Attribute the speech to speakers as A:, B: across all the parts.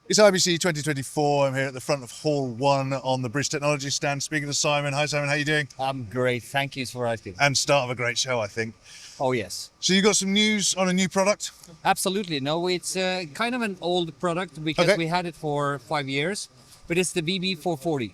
A: It's IBC 2024. I'm here at the front of Hall 1 on the Bridge Technology stand speaking to Simon. Hi Simon, how are you doing?
B: I'm great, thank you for asking.
A: And start of a great show, I think.
B: Oh yes,
A: So you got some news on a new product?
B: absolutely. No, it's kind of an old product because
A: Okay.
B: we had it for 5 years, but it's the BB440.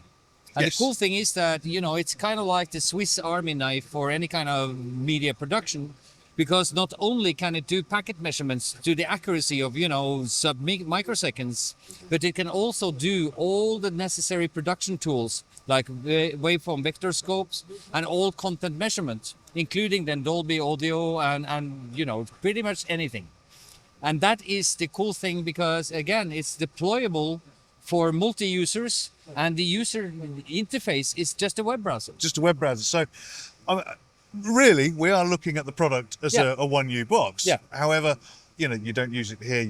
B: And
A: Yes.
B: the cool thing is that, it's kind of like the Swiss Army knife for any kind of media production, because not only can it do packet measurements to the accuracy of, microseconds, but it can also do all the necessary production tools like waveform vector scopes and all content measurement, including then Dolby audio and pretty much anything. And that is the cool thing because, again, it's deployable for multi-users, and the user interface is just a web browser.
A: Just a web browser. So really, we are looking at the product as
B: Yeah.
A: a 1U box.
B: Yeah.
A: However, you don't use it here.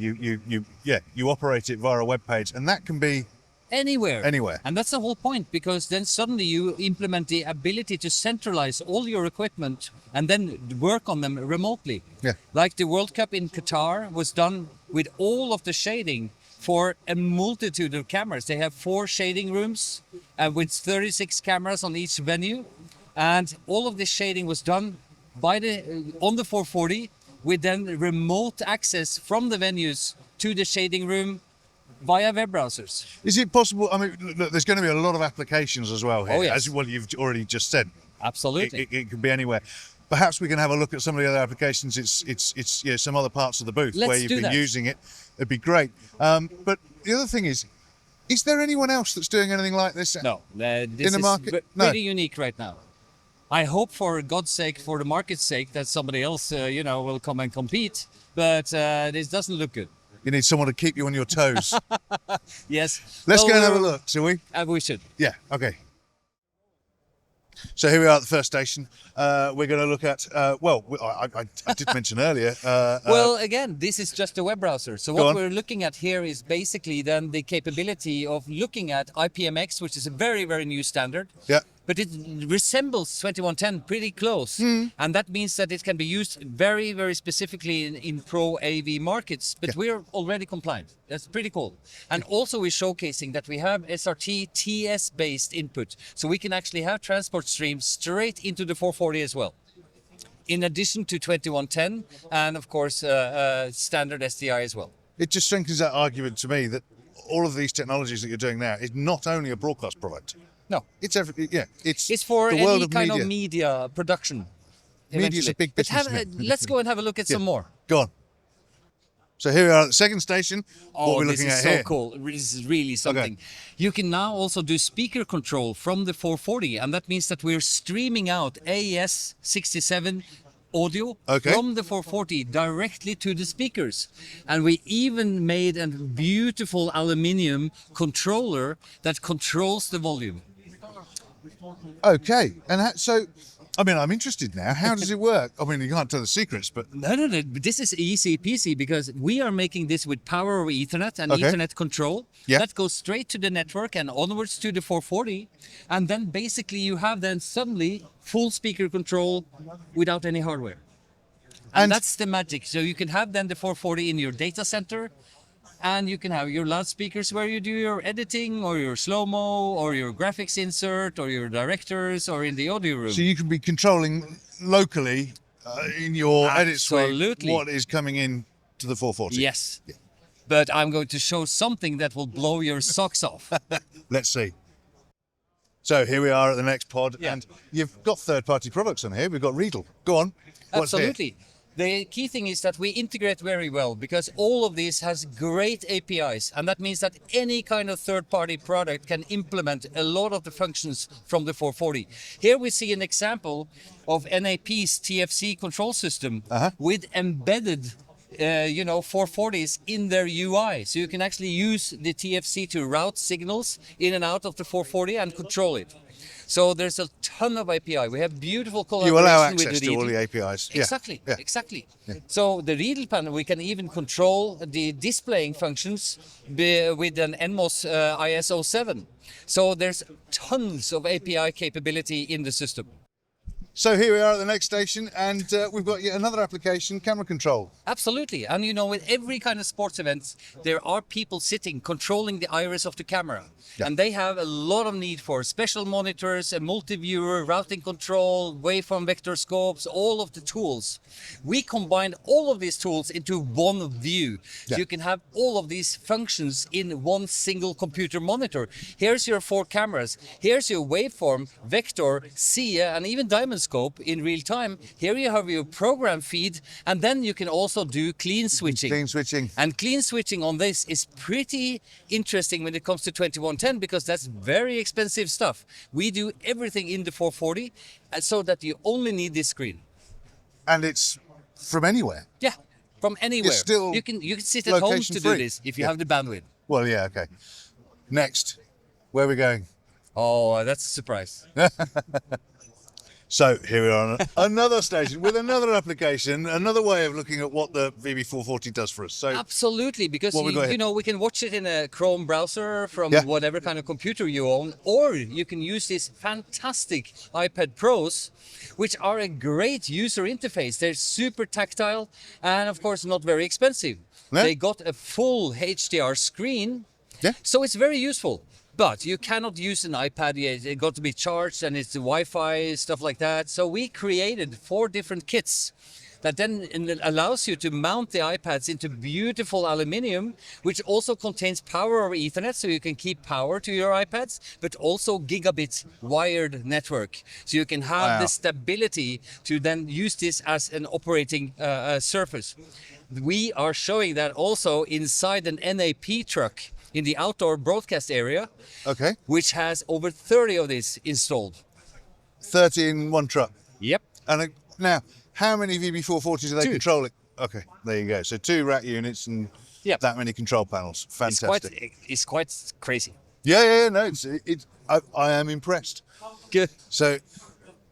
A: You operate it via a web page, and that can be
B: Anywhere.
A: Anywhere.
B: And that's the whole point, because then suddenly you implement the ability to centralize all your equipment and then work on them remotely.
A: Yeah.
B: Like the World Cup in Qatar was done with all of the shading for a multitude of cameras. They have 4 shading rooms with 36 cameras on each venue. And all of this shading was done on the 440 with then remote access from the venues to the shading room via web browsers.
A: Is it possible? I mean, look, there's going to be a lot of applications as well here.
B: Oh, yes.
A: As well, you've already just said.
B: Absolutely.
A: It could be anywhere. Perhaps we can have a look at some of the other applications. It's some other parts of the booth
B: Let's
A: where you've
B: do
A: been
B: that.
A: using it. It'd be great. But the other thing is there anyone else that's doing anything like this?
B: No, this
A: In the
B: is
A: market?
B: pretty
A: No.
B: unique right now. I hope, for God's sake, for the market's sake, that somebody else, will come and compete. But this doesn't look good.
A: You need someone to keep you on your toes.
B: Yes.
A: Let's
B: Well,
A: go and have a look, shall we?
B: We should.
A: Yeah, okay. So here we are at the first station. We're going to look at, I did mention earlier.
B: Well, again, this is just a web browser. So
A: Go
B: what
A: on.
B: we're looking at here is basically then the capability of looking at IPMX, which is a very, very new standard.
A: Yeah.
B: But it resembles 2110 pretty close. And that means that it can be used very, very specifically in pro AV markets. But we're already compliant. That's pretty cool. And also we're showcasing that we have SRT TS-based input. So we can actually have transport streams straight into the 440 as well. In addition to 2110 and, of course, standard SDI as well.
A: It just strengthens that argument to me that all of these technologies that you're doing now is not only a broadcast product.
B: No.
A: It's everything. Yeah,
B: It's for
A: the
B: any
A: world of
B: kind
A: media.
B: of media production.
A: Media's a
B: eventually.
A: big
B: But
A: business, isn't it?
B: let's go and have a look at some more.
A: Go on. So here we are at the second station. What
B: Oh,
A: we're
B: this
A: looking
B: is
A: at
B: so
A: here.
B: cool. This is really something. You can now also do speaker control from the 440, and that means that we're streaming out AES 67 audio
A: Okay.
B: from the 440 directly to the speakers. And we even made a beautiful aluminium controller that controls the volume.
A: Okay, and so, I mean, I'm interested now. How does it work? I mean, you can't tell the secrets, but
B: No. This is easy peasy because we are making this with power over Ethernet and
A: Okay.
B: Ethernet control.
A: Yeah.
B: That goes straight to the network and onwards to the 440. And then basically you have then suddenly full speaker control without any hardware. And that's the magic. So you can have then the 440 in your data center, and you can have your loudspeakers where you do your editing or your slow-mo or your graphics insert or your directors or in the audio room.
A: so you can be controlling locally in your edit suite
B: Absolutely.
A: what is coming in to the 440.
B: Yes. But I'm going to show something that will blow your socks off.
A: Let's see. So here we are at the next pod,
B: Yeah.
A: and you've got third-party products on here. We've got Riedel. Go on. What's here?
B: Absolutely. The key thing is that we integrate very well because all of this has great APIs, and that means that any kind of third-party product can implement a lot of the functions from the 440. Here we see an example of NAP's TFC control system with embedded 440s in their UI. So you can actually use the TFC to route signals in and out of the 440 and control it. So there's a ton of API. We have beautiful
A: You
B: collaboration
A: allow
B: with
A: access to all
B: Riedel.
A: the APIs. Yeah.
B: Exactly,
A: Yeah.
B: exactly. So the Riedel panel, we can even control the displaying functions with an NMOS ISO 7. So there's tons of API capability in the system.
A: So here we are at the next station, and we've got yet another application, camera control.
B: Absolutely. And you know, with every kind of sports event, there are people sitting controlling the iris of the camera.
A: Yeah.
B: And they have a lot of need for special monitors, a multi-viewer, routing control, waveform vector scopes, all of the tools. We combined all of these tools into one view. So
A: Yeah.
B: you can have all of these functions in one single computer monitor. Here's your 4 cameras. Here's your waveform, vector, SIA, and even diamond scope in real time. Here you have your program feed, and then you can also do clean switching.
A: Clean switching.
B: And clean switching on this is pretty interesting when it comes to 2110, because that's very expensive stuff. We do everything in the 440, and so that you only need this screen.
A: And it's from anywhere.
B: Yeah, from anywhere.
A: still
B: you can sit at home
A: location
B: to do
A: free.
B: this if you
A: Yeah.
B: have the bandwidth.
A: Well, yeah, okay. Next, where are we going?
B: Oh, that's a surprise.
A: So here we are on another station with another application, another way of looking at what the VB440 does for us. So
B: Absolutely, because
A: What we got here?
B: you know, we can watch it in a Chrome browser from
A: Yeah.
B: whatever kind of computer you own, or you can use these fantastic iPad Pros, which are a great user interface. They're super tactile and of course not very expensive.
A: Yeah.
B: They got a full HDR screen,
A: Yeah.
B: so it's very useful. But you cannot use an iPad yet. It got to be charged, and it's the Wi-Fi, stuff like that. So we created 4 different kits that then allows you to mount the iPads into beautiful aluminium, which also contains power over Ethernet, so you can keep power to your iPads, but also gigabit wired network. So you can have
A: Wow.
B: the stability to then use this as an operating surface. We are showing that also inside an NAP truck in the outdoor broadcast area,
A: okay,
B: which has over 30 of these installed.
A: 30 in one truck.
B: Yep.
A: And now, how many VB440s are they
B: 2.
A: controlling? Okay, there you go. So 2 rack units and
B: Yep.
A: that many control panels. Fantastic.
B: It's quite crazy.
A: Yeah, no, I am impressed.
B: Good.
A: So,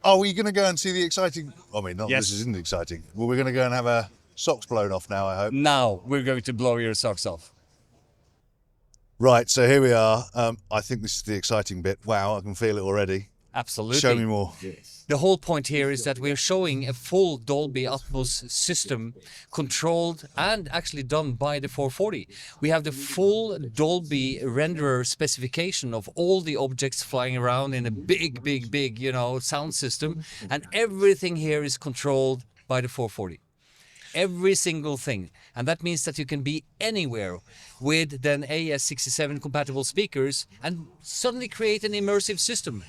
A: are we going to go and see the exciting? I mean, not
B: Yes.
A: this isn't exciting. Well, we're going to go and have our socks blown off now, I hope.
B: Now we're going to blow your socks off.
A: Right, so here we are. I think this is the exciting bit. Wow, I can feel it already.
B: Absolutely.
A: Show me more.
B: The whole point here is that we're showing a full Dolby Atmos system controlled and actually done by the 440. We have the full Dolby renderer specification of all the objects flying around in a big, you know, sound system. And everything here is controlled by the 440. Every single thing. And that means that you can be anywhere with then AS67 compatible speakers and suddenly create an immersive system.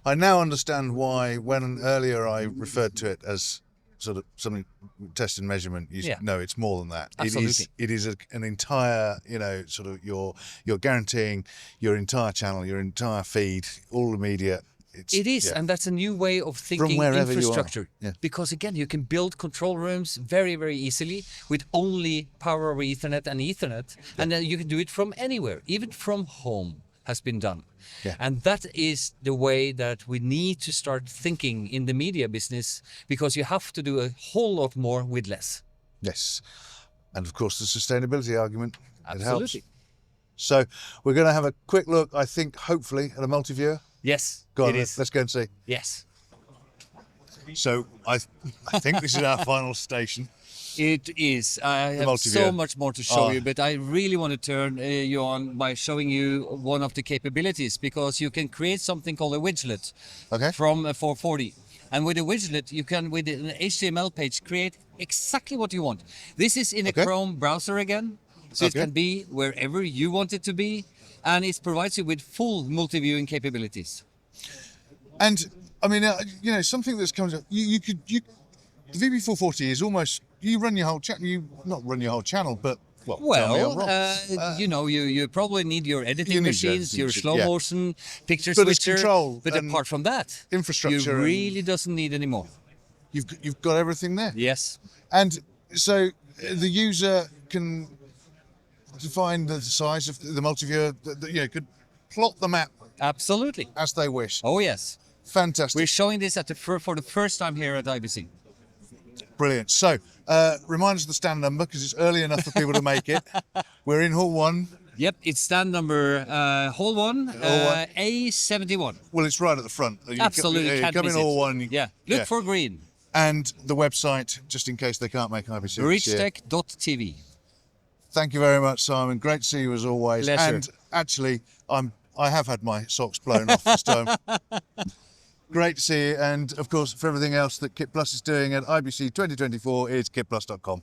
A: I now understand why, when earlier I referred to it as sort of something test and measurement, no, it's more than that.
B: Absolutely.
A: It is an entire, you know, sort of you're guaranteeing your entire channel, your entire feed, all the media.
B: It is,
A: yeah.
B: and that's a new way of thinking
A: wherever you are.
B: infrastructure.
A: Yeah.
B: Because again, you can build control rooms very, very easily with only power over Ethernet and Ethernet, and then you can do it from anywhere, even from home has been done.
A: Yeah.
B: And that is the way that we need to start thinking in the media business, because you have to do a whole lot more with less.
A: Yes. And of course, the sustainability argument. It helps.
B: Absolutely.
A: So we're going to have a quick look, I think, hopefully, at a multi-viewer.
B: Yes,
A: Go on,
B: it is.
A: let's go and see.
B: Yes.
A: So I think this is our final station.
B: It is. I have
A: multi-view.
B: so much more to show
A: Oh.
B: you, but I really want to turn you on by showing you one of the capabilities, because you can create something called a widget
A: Okay.
B: from a 440. And with a widget, you can, with an HTML page, create exactly what you want. This is in a
A: Okay.
B: Chrome browser again, so it
A: Okay.
B: can be wherever you want it to be, and it provides you with full multi-viewing capabilities.
A: And I mean, you know, something that's comes up. The VB440 is almost, you run your whole channel. You not run your whole channel, but tell me I'm
B: Well,
A: wrong.
B: you know, you probably need your editing
A: You need your
B: machines,
A: editing
B: your
A: machine,
B: slow
A: yeah.
B: motion, picture
A: But it's
B: switcher.
A: control
B: But
A: and
B: apart from that,
A: infrastructure
B: you
A: and-
B: really doesn't need any more.
A: You've got everything there.
B: Yes.
A: And so the user can define the size of the multi-viewer. You know, could plot the map
B: Absolutely.
A: as they wish.
B: Oh yes.
A: Fantastic.
B: We're showing this for the first time here at IBC.
A: Brilliant. So, remind us of the stand number, because it's early enough for people to make it. We're in Hall 1.
B: Yep, it's stand number hole one, A71.
A: Well, it's right at the front.
B: Absolutely,
A: You
B: can't
A: come in
B: miss it.
A: all one.
B: Yeah, look for green.
A: And the website, just in case they can't make IBC this year.
B: Reachtech.tv.
A: Thank you very much, Simon. Great to see you as always.
B: Pleasure.
A: And actually, I have had my socks blown off this time. Great to see you. And of course, for everything else that Kitplus is doing at IBC 2024 is kitplus.com.